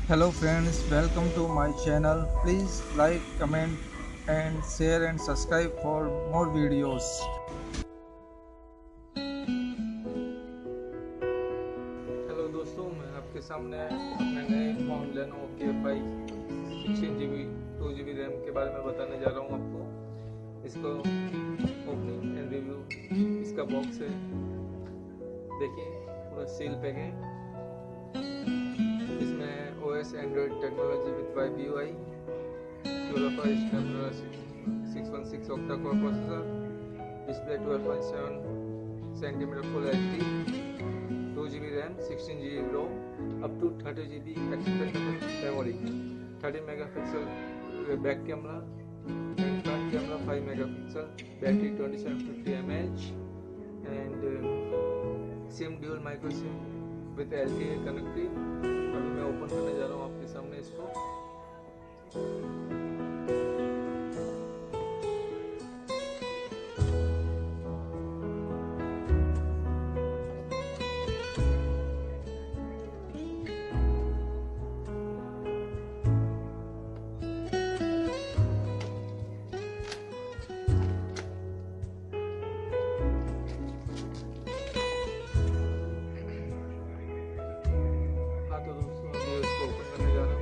Hello friends, welcome to my channel. Please like, comment and share and subscribe for more videos. Hello दोस्तों, मैं आपके सामने अपने नए phone Lenovo KFi 16 GB 2 GB RAM के बारे में बताने जा रहा हूँ आपको। इसको ओपनिंग एंड रिव्यू, इसका बॉक्स है, देखिए पूरा सील पैक है। इसमें OS Android technology with YBUI 12 Snapdragon 616 octa core processor, display 12.7 cm Full HD, 2 GB RAM, 16 GB ROM, up to 30 GB expandable memory, 30 megapixel back camera, and front camera 5 megapixel, battery 2750 mAh, and SIM dual micro SIM with LTE connected। अभी मैं open करने जा रहा हूँ आपके सामने इसको। हाँ तो दोस्तों, अभी इसको ओपन करने जा रहा हूँ।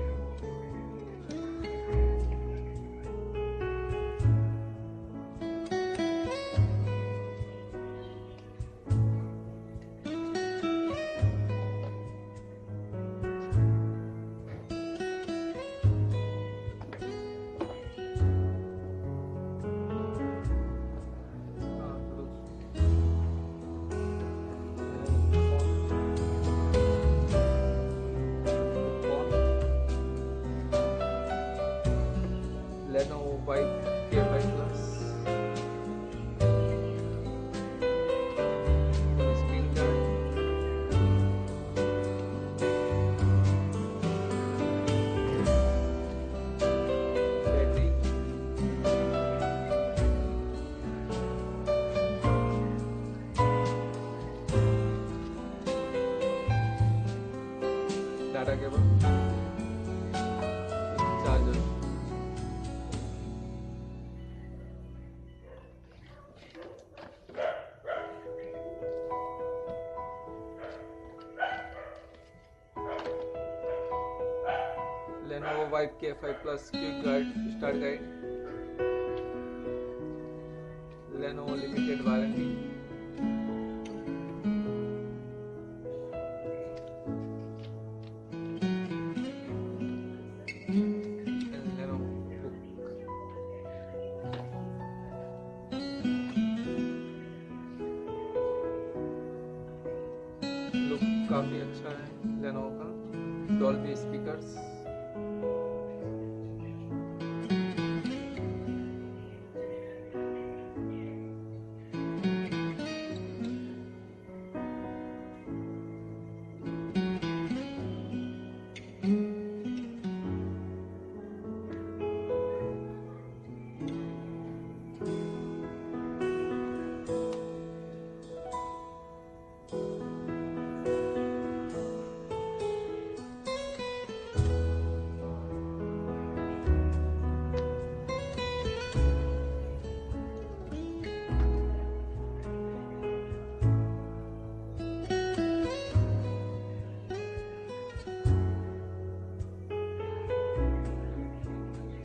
हाँ तो Lenovo Vibe KFi Plus, screen guard, battery, data cable, charger। Lenovo Vibe KFi Plus Quick Guide Start Guide, Lenovo Limited Warranty, and Lenovo book। Look काफ़ी अच्छा है Lenovo का। Dolby speakers,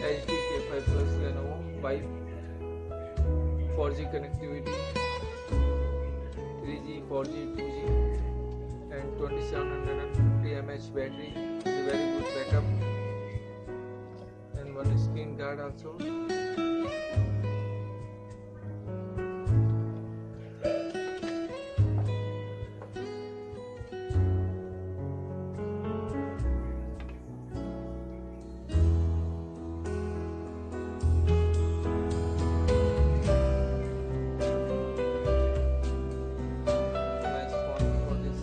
HD KFi Plus Lenovo Vibe, 4G connectivity, 3G, 4G, 2G, and 2750 mAh battery is a very good backup, and one screen guard also। Nice phone for this।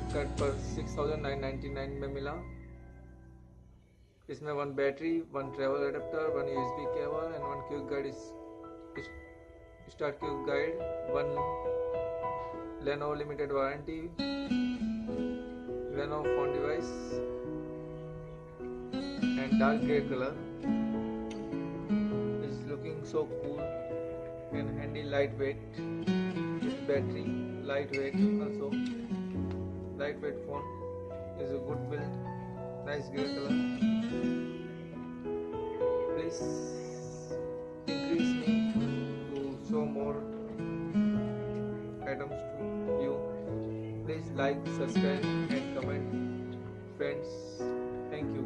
Flipkart पर 6,999 में मिला। इसमें 1 battery, 1 travel adapter, 1 USB cable and 1 quick guide start quick guide, 1 Lenovo limited warranty, Lenovo phone device and dark grey color. Is looking so cool and handy, lightweight with battery, lightweight also. Lightweight phone is a good build, nice grey color. Please increase me to show more items to you. Please like, subscribe and comment. Friends, thank you.